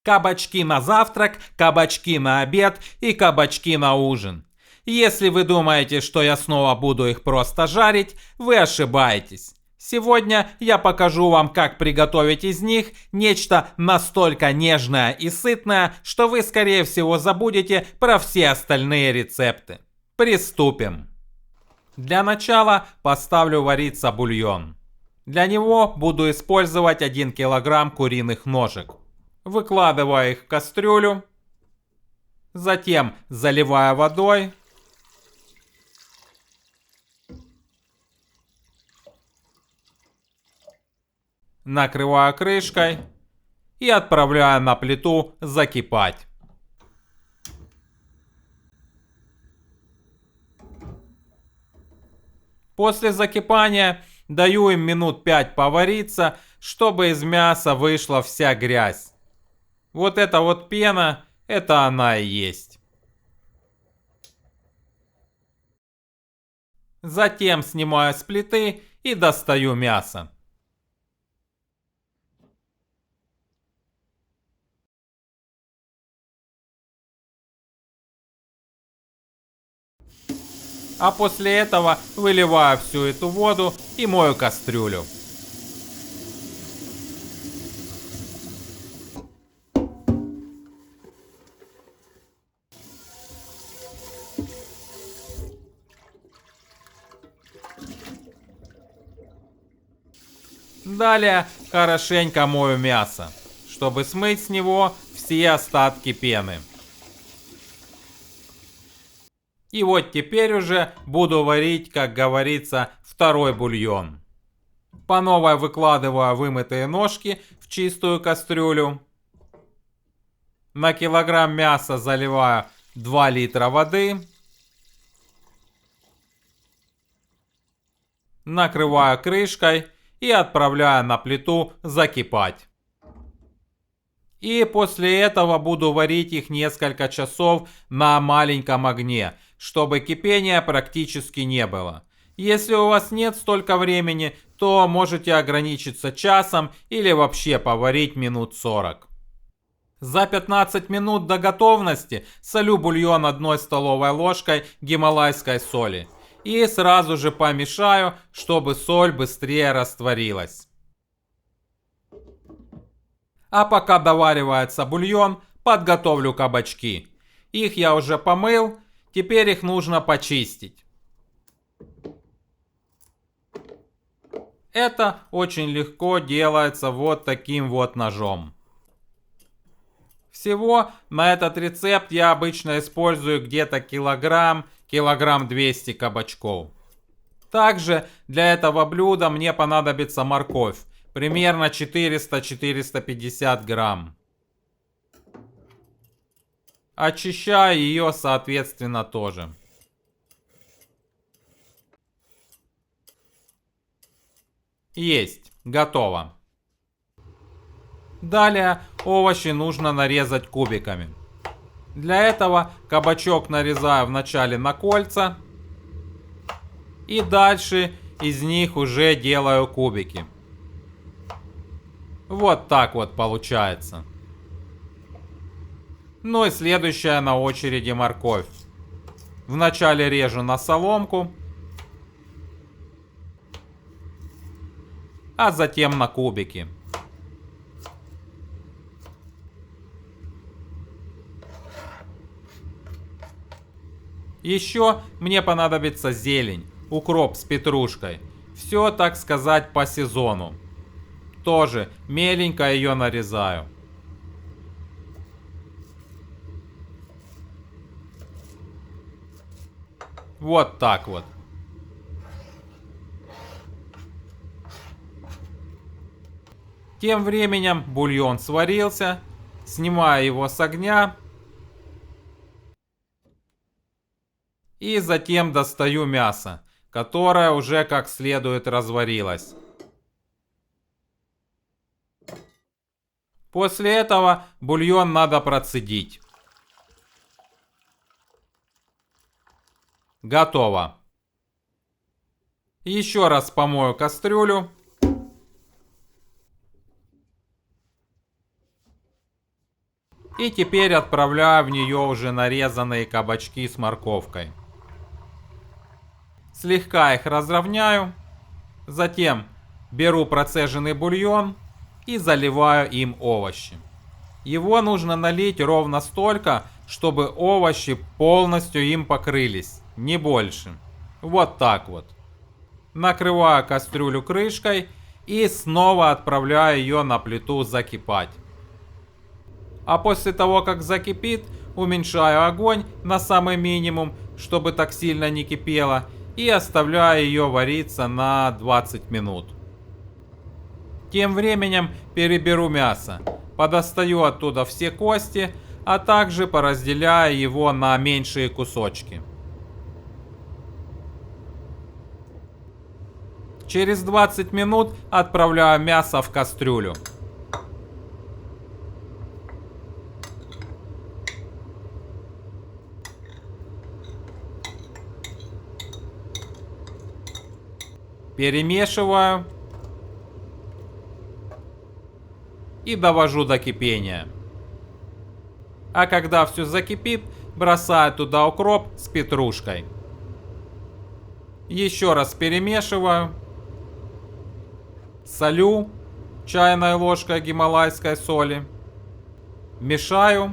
Кабачки на завтрак, кабачки на обед и кабачки на ужин. Если вы думаете, что я снова буду их просто жарить, вы ошибаетесь. Сегодня я покажу вам, как приготовить из них нечто настолько нежное и сытное, что вы, скорее всего, забудете про все остальные рецепты. Приступим. Для начала поставлю вариться бульон. Для него буду использовать 1 килограмм куриных ножек. Выкладываю их в кастрюлю, затем заливаю водой. Накрываю крышкой и отправляю на плиту закипать. После закипания даю им минут 5 повариться, чтобы из мяса вышла вся грязь. Вот эта вот пена, это она и есть. Затем снимаю с плиты и достаю мясо. А после этого выливаю всю эту воду и мою кастрюлю. Далее хорошенько мою мясо, чтобы смыть с него все остатки пены. И вот теперь уже буду варить, как говорится, второй бульон. По новой выкладываю вымытые ножки в чистую кастрюлю. На килограмм мяса заливаю 2 литра воды. Накрываю крышкой и отправляю на плиту закипать. И после этого буду варить их несколько часов на маленьком огне, чтобы кипения практически не было. Если у вас нет столько времени, то можете ограничиться часом или вообще поварить минут 40. За 15 минут до готовности солю бульон 1 столовой ложкой гималайской соли. И сразу же помешаю, чтобы соль быстрее растворилась. А пока доваривается бульон, подготовлю кабачки. Их я уже помыл, теперь их нужно почистить. Это очень легко делается вот таким вот ножом. Всего на этот рецепт я обычно использую где-то килограмм 200 кабачков. Также для этого блюда мне понадобится морковь, примерно 400-450 грамм. Очищаю ее соответственно тоже. Есть, готово. Далее овощи нужно нарезать кубиками. Для этого кабачок нарезаю вначале на кольца. И дальше из них уже делаю кубики. Вот так вот получается. Ну и следующая на очереди морковь. Вначале режу на соломку, а затем на кубики. Еще мне понадобится зелень, укроп с петрушкой. Все, так сказать, по сезону. Тоже меленько ее нарезаю. Вот так вот. Тем временем бульон сварился. Снимаю его с огня. И затем достаю мясо, которое уже как следует разварилось. После этого бульон надо процедить. Готово. Еще раз помою кастрюлю. И теперь отправляю в нее уже нарезанные кабачки с морковкой. Слегка их разровняю. Затем беру процеженный бульон и заливаю им овощи. Его нужно налить ровно столько, чтобы овощи полностью им покрылись, не больше. Вот так вот. Накрываю кастрюлю крышкой и снова отправляю ее на плиту закипать. А после того, как закипит, уменьшаю огонь на самый минимум, чтобы так сильно не кипело, и оставляю ее вариться на 20 минут. Тем временем переберу мясо, подостаю оттуда все кости, а также поразделяю его на меньшие кусочки. Через 20 минут отправляю мясо в кастрюлю. Перемешиваю и довожу до кипения. А когда все закипит, бросаю туда укроп с петрушкой. Еще раз перемешиваю. Солю чайной ложкой гималайской соли. Мешаю.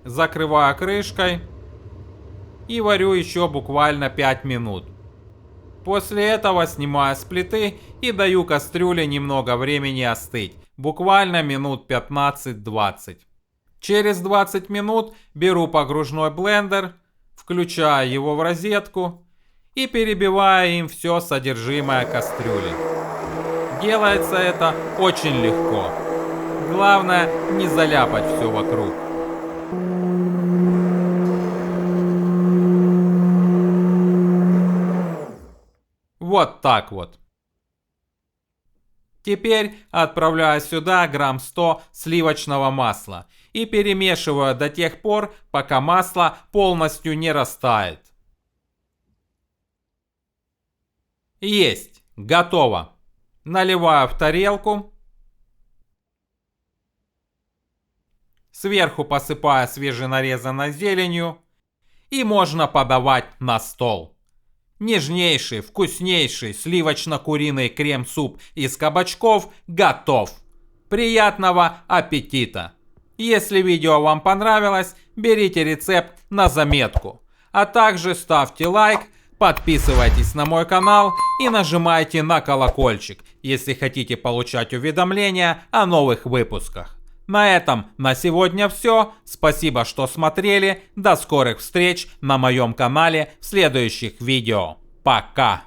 Закрываю крышкой. И варю еще буквально 5 минут. После этого снимаю с плиты и даю кастрюле немного времени остыть. Буквально минут 15-20. Через 20 минут беру погружной блендер, включаю его в розетку и перебиваю им все содержимое кастрюли. Делается это очень легко. Главное не заляпать все вокруг. Вот так вот. Теперь отправляю сюда грамм 100 сливочного масла и перемешиваю до тех пор, пока масло полностью не растает. Есть, готово. Наливаю в тарелку. Сверху посыпаю свеженарезанной зеленью. И можно подавать на стол. Нежнейший, вкуснейший сливочно-куриный крем-суп из кабачков готов. Приятного аппетита! Если видео вам понравилось, берите рецепт на заметку. А также ставьте лайк, подписывайтесь на мой канал и нажимайте на колокольчик, если хотите получать уведомления о новых выпусках. На этом на сегодня все. Спасибо, что смотрели. До скорых встреч на моем канале в следующих видео. Пока!